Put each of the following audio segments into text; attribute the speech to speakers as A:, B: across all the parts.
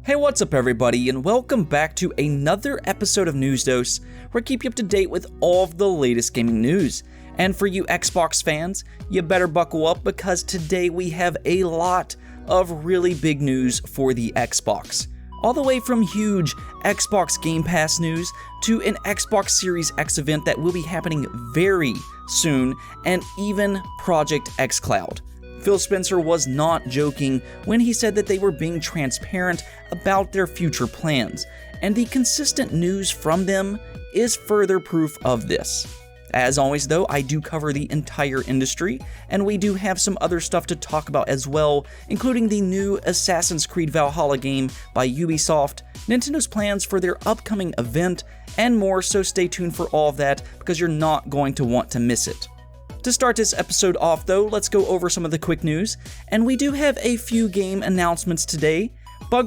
A: Hey, what's up everybody, and welcome back to another episode of News Dose, where I keep you up to date with all of the latest gaming news. And for you Xbox fans, you better buckle up because today we have a lot of really big news for the Xbox. All the way from huge Xbox Game Pass news to an Xbox Series X event that will be happening very soon, and even Project XCloud. Phil Spencer was not joking when he said that they were being transparent about their future plans, and the consistent news from them is further proof of this. As always though, I do cover the entire industry, and we do have some other stuff to talk about as well, including the new Assassin's Creed Valhalla game by Ubisoft, Nintendo's plans for their upcoming event, and more, so stay tuned for all of that because you're not going to want to miss it. To start this episode off though, let's go over some of the quick news, and we do have a few game announcements today.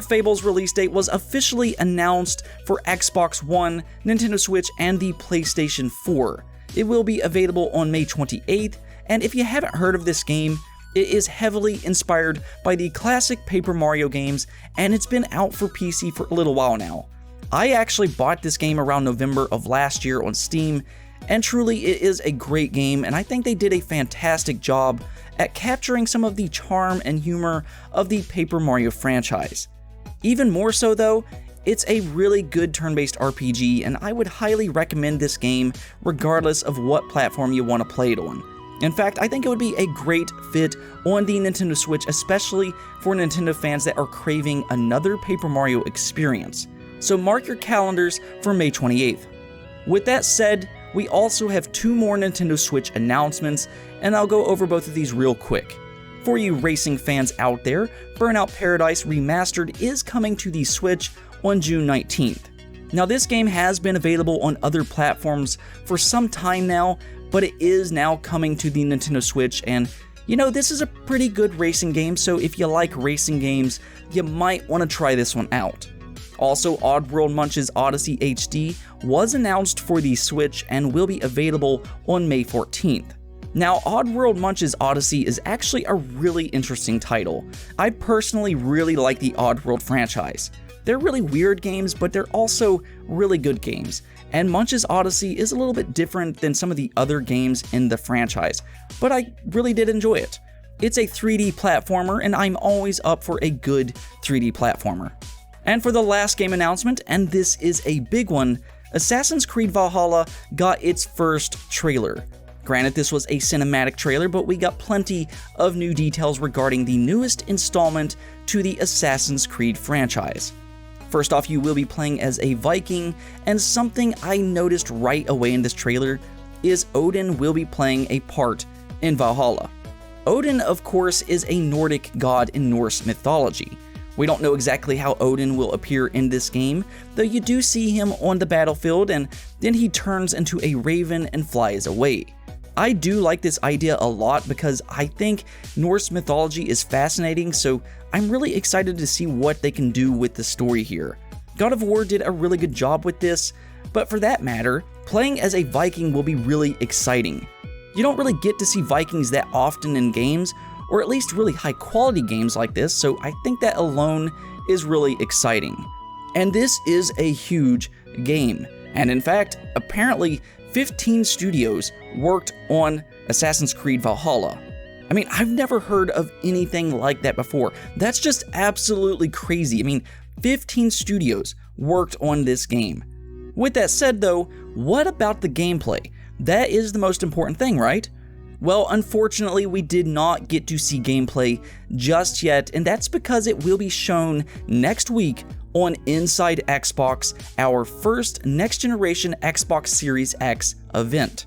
A: Fables release date was officially announced for Xbox One, Nintendo Switch, and the PlayStation 4. It will be available on May 28th, and if you haven't heard of this game, it is heavily inspired by the classic Paper Mario games, and it's been out for PC for a little while now. I actually bought this game around November of last year on Steam, and truly it is a great game, and I think they did a fantastic job at capturing some of the charm and humor of the Paper Mario franchise. Even more so though, it's a really good turn-based RPG, and I would highly recommend this game regardless of what platform you want to play it on. In fact, I think it would be a great fit on the Nintendo Switch, especially for Nintendo fans that are craving another Paper Mario experience. So mark your calendars for May 28th. With that said, we also have two more Nintendo Switch announcements, and I'll go over both of these real quick. For you racing fans out there, Burnout Paradise Remastered is coming to the Switch on June 19th. Now this game has been available on other platforms for some time now, but it is now coming to the Nintendo Switch, and you know, this is a pretty good racing game, so if you like racing games, you might want to try this one out. Also, Oddworld Munch's Odyssey HD was announced for the Switch and will be available on May 14th. Now, Oddworld Munch's Odyssey is actually a really interesting title. I personally really like the Oddworld franchise. They're really weird games, but they're also really good games, and Munch's Odyssey is a little bit different than some of the other games in the franchise, but I really did enjoy it. It's a 3D platformer, and I'm always up for a good 3D platformer. And for the last game announcement, and this is a big one, Assassin's Creed Valhalla got its first trailer. Granted, this was a cinematic trailer, but we got plenty of new details regarding the newest installment to the Assassin's Creed franchise. First off, you will be playing as a Viking, and something I noticed right away in this trailer is Odin will be playing a part in Valhalla. Odin, of course, is a Nordic god in Norse mythology. We don't know exactly how Odin will appear in this game, though you do see him on the battlefield and then he turns into a raven and flies away. I do like this idea a lot because I think Norse mythology is fascinating, so I'm really excited to see what they can do with the story here. God of War did a really good job with this, but for that matter, playing as a Viking will be really exciting. You don't really get to see Vikings that often in games, or at least really high quality games like this, so I think that alone is really exciting. And this is a huge game, and in fact, apparently 15 studios worked on Assassin's Creed Valhalla. I mean, I've never heard of anything like that before. That's just absolutely crazy. I mean, 15 studios worked on this game. With that said though, what about the gameplay? That is the most important thing, right? Well, unfortunately, we did not get to see gameplay just yet, and that's because it will be shown next week on Inside Xbox, our first next-generation Xbox Series X event.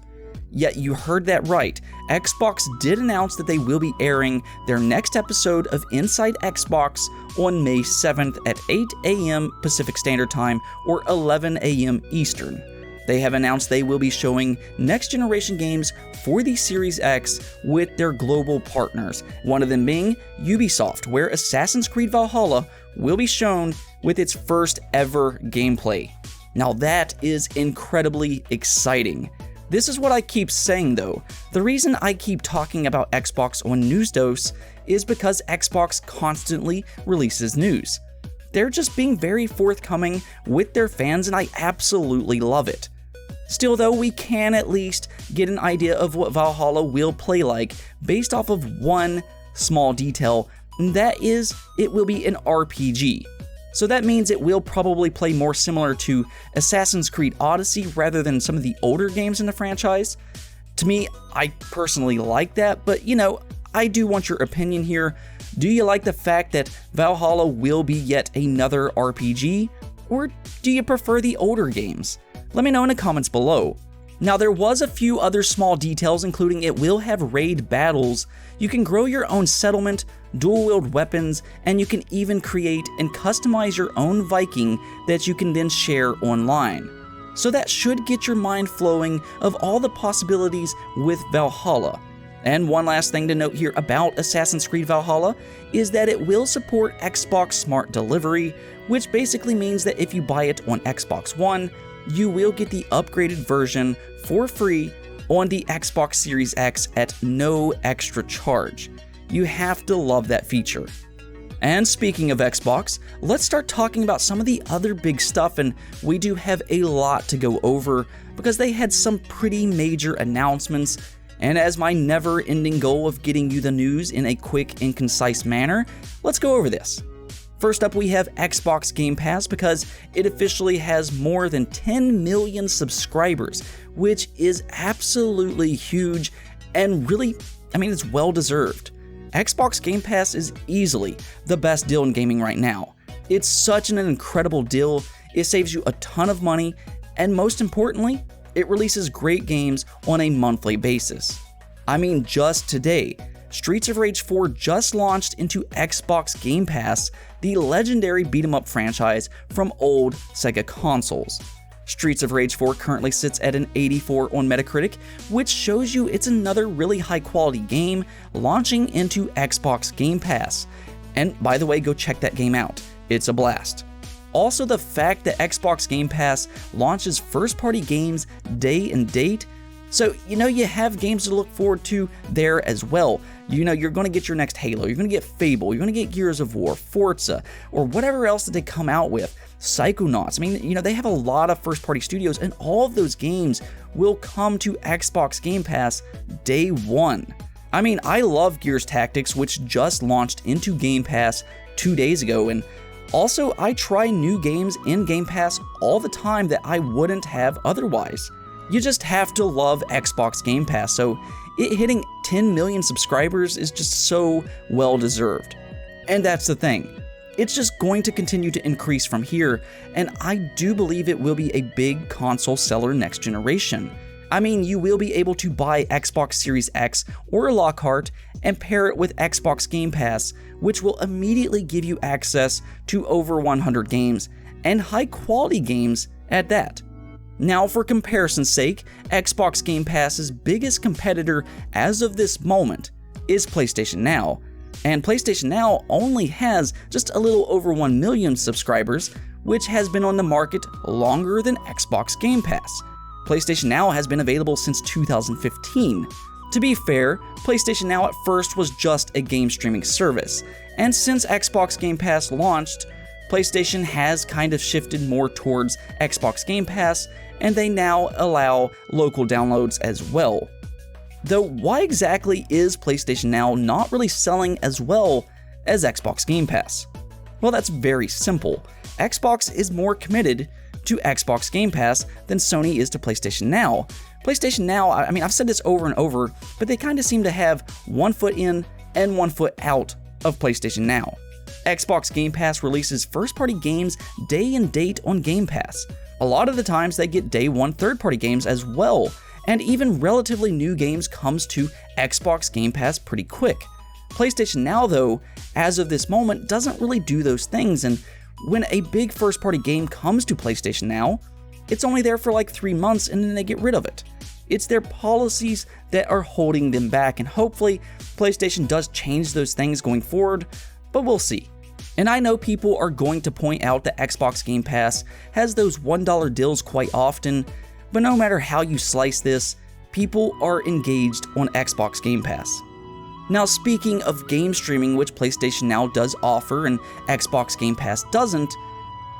A: Yet you heard that right, Xbox did announce that they will be airing their next episode of Inside Xbox on May 7th at 8 a.m. Pacific Standard Time or 11 a.m. Eastern. They have announced they will be showing next-generation games for the Series X with their global partners, one of them being Ubisoft, where Assassin's Creed Valhalla will be shown with its first ever gameplay. Now that is incredibly exciting. This is what I keep saying though. The reason I keep talking about Xbox on News Dose is because Xbox constantly releases news. they're just being very forthcoming with their fans, and I absolutely love it. Still though, we can at least get an idea of what Valhalla will play like based off of one small detail, and that is it will be an RPG. So that means it will probably play more similar to Assassin's Creed Odyssey rather than some of the older games in the franchise. To me, I personally like that, but I do want your opinion here. Do you like the fact that Valhalla will be yet another RPG, or do you prefer the older games? Let me know in the comments below. Now, there was a few other small details, including it will have raid battles, you can grow your own settlement, dual-wield weapons, and you can even create and customize your own Viking that you can then share online. So that should get your mind flowing of all the possibilities with Valhalla. And one last thing to note here about Assassin's Creed Valhalla is that it will support Xbox Smart Delivery, which basically means that if you buy it on Xbox One, you will get the upgraded version for free on the Xbox Series X at no extra charge. You have to love that feature. And speaking of Xbox, let's start talking about some of the other big stuff, and we do have a lot to go over because they had some pretty major announcements. And as my never-ending goal of getting you the news in a quick and concise manner, let's go over this. First up, we have Xbox Game Pass because it officially has more than 10 million subscribers, which is absolutely huge and really, it's well deserved. Xbox Game Pass is easily the best deal in gaming right now. It's such an incredible deal, it saves you a ton of money, and most importantly, it releases great games on a monthly basis. Just today, Streets of Rage 4 just launched into Xbox Game Pass, the legendary beat-em-up franchise from old Sega consoles. Streets of Rage 4 currently sits at an 84 on Metacritic, which shows you it's another really high-quality game launching into Xbox Game Pass. And by the way, go check that game out. It's a blast. Also, the fact that Xbox Game Pass launches first-party games day and date, so you have games to look forward to there as well. You're going to get your next Halo, you're going to get Fable, you're going to get Gears of War, Forza, or whatever else that they come out with. Psychonauts. They have a lot of first-party studios, and all of those games will come to Xbox Game Pass day one. I love Gears Tactics, which just launched into Game Pass 2 days ago, and also I try new games in Game Pass all the time that I wouldn't have otherwise. You just have to love Xbox Game Pass, so it hitting 10 million subscribers is just so well deserved. And that's the thing. It's just going to continue to increase from here, and I do believe it will be a big console seller next generation. You will be able to buy Xbox Series X or Lockhart and pair it with Xbox Game Pass, which will immediately give you access to over 100 games, and high quality games at that. Now, for comparison's sake, Xbox Game Pass's biggest competitor as of this moment is PlayStation Now, and PlayStation Now only has just a little over 1 million subscribers, which has been on the market longer than Xbox Game Pass. PlayStation Now has been available since 2015. To be fair, PlayStation Now at first was just a game streaming service, and since Xbox Game Pass launched, PlayStation has kind of shifted more towards Xbox Game Pass, and they now allow local downloads as well. Though why exactly is PlayStation Now not really selling as well as Xbox Game Pass? Well, that's very simple. Xbox is more committed to Xbox Game Pass than Sony is to PlayStation Now. PlayStation Now, I've said this over and over, but they kind of seem to have one foot in and one foot out of PlayStation Now. Xbox Game Pass releases first-party games day and date on Game Pass. A lot of the times they get day one third-party games as well, and even relatively new games comes to Xbox Game Pass pretty quick. PlayStation Now, though, as of this moment, doesn't really do those things, and when a big first-party game comes to PlayStation Now, it's only there for like 3 months and then they get rid of it. It's their policies that are holding them back, and hopefully PlayStation does change those things going forward, but we'll see. And I know people are going to point out that Xbox Game Pass has those $1 deals quite often, but no matter how you slice this, people are engaged on Xbox Game Pass. Now, speaking of game streaming, which PlayStation Now does offer and Xbox Game Pass doesn't,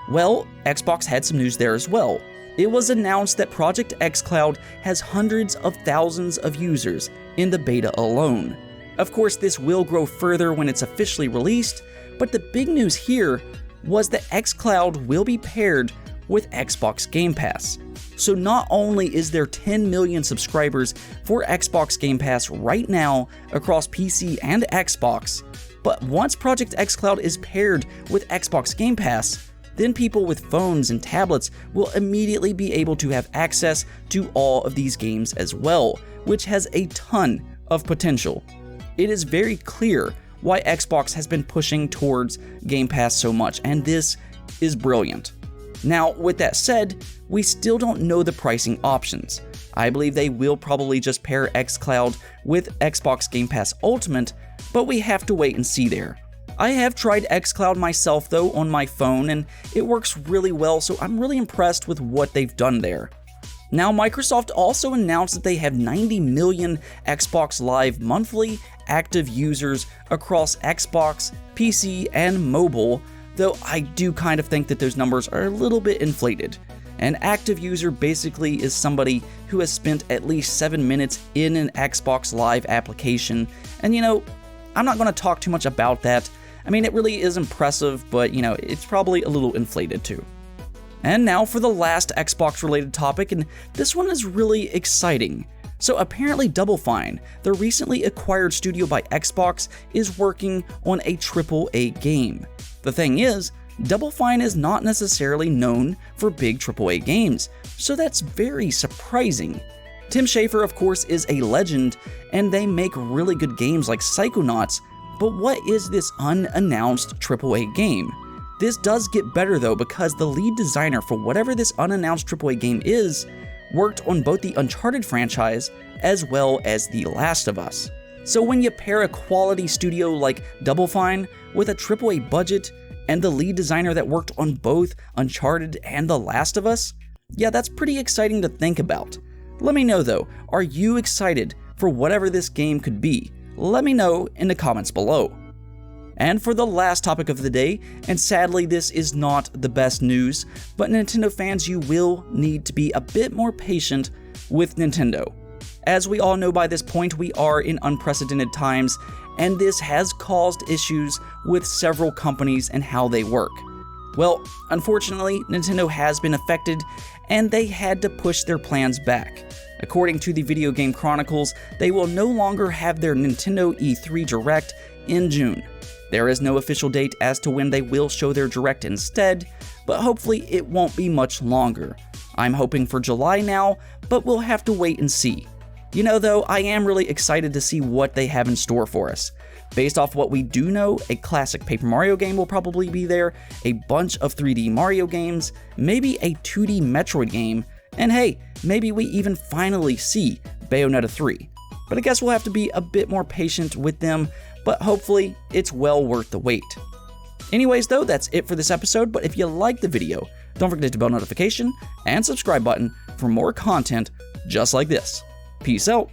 A: well, Xbox had some news there as well. It was announced that Project XCloud has hundreds of thousands of users in the beta alone. Of course, this will grow further when it's officially released, but the big news here was that XCloud will be paired with Xbox Game Pass. So not only is there 10 million subscribers for Xbox Game Pass right now across PC and Xbox, but once Project XCloud is paired with Xbox Game Pass, then people with phones and tablets will immediately be able to have access to all of these games as well, which has a ton of potential. It is very clear why Xbox has been pushing towards Game Pass so much, and this is brilliant. Now, with that said, we still don't know the pricing options. I believe they will probably just pair XCloud with Xbox Game Pass Ultimate, but we have to wait and see there. I have tried XCloud myself though on my phone, and it works really well, so I'm really impressed with what they've done there. Now, Microsoft also announced that they have 90 million Xbox Live monthly active users across Xbox, PC, and mobile, though I do kind of think that those numbers are a little bit inflated. An active user basically is somebody who has spent at least 7 minutes in an Xbox Live application, and I'm not going to talk too much about that. I mean, it really is impressive, but it's probably a little inflated too. And now for the last Xbox related topic, and this one is really exciting. So apparently Double Fine, the recently acquired studio by Xbox, is working on a AAA game. The thing is, Double Fine is not necessarily known for big AAA games, so that's very surprising. Tim Schafer, of course, is a legend, and they make really good games like Psychonauts, but what is this unannounced AAA game? This does get better though, because the lead designer for whatever this unannounced AAA game is worked on both the Uncharted franchise as well as The Last of Us. So when you pair a quality studio like Double Fine with a AAA budget and the lead designer that worked on both Uncharted and The Last of Us, yeah, that's pretty exciting to think about. Let me know though, are you excited for whatever this game could be? Let me know in the comments below. And for the last topic of the day, and sadly this is not the best news, but Nintendo fans, you will need to be a bit more patient with Nintendo. As we all know by this point, we are in unprecedented times, and this has caused issues with several companies and how they work. Well, unfortunately, Nintendo has been affected, and they had to push their plans back. According to the Video Game Chronicles, they will no longer have their Nintendo E3 Direct in June. There is no official date as to when they will show their Direct instead, but hopefully it won't be much longer. I'm hoping for July now, but we'll have to wait and see. Though, I am really excited to see what they have in store for us. Based off what we do know, a classic Paper Mario game will probably be there, a bunch of 3D Mario games, maybe a 2D Metroid game, and hey, maybe we even finally see Bayonetta 3. But I guess we'll have to be a bit more patient with them, but hopefully it's well worth the wait. Anyways though, that's it for this episode, but if you liked the video, don't forget to hit the bell notification and subscribe button for more content just like this. Peace out.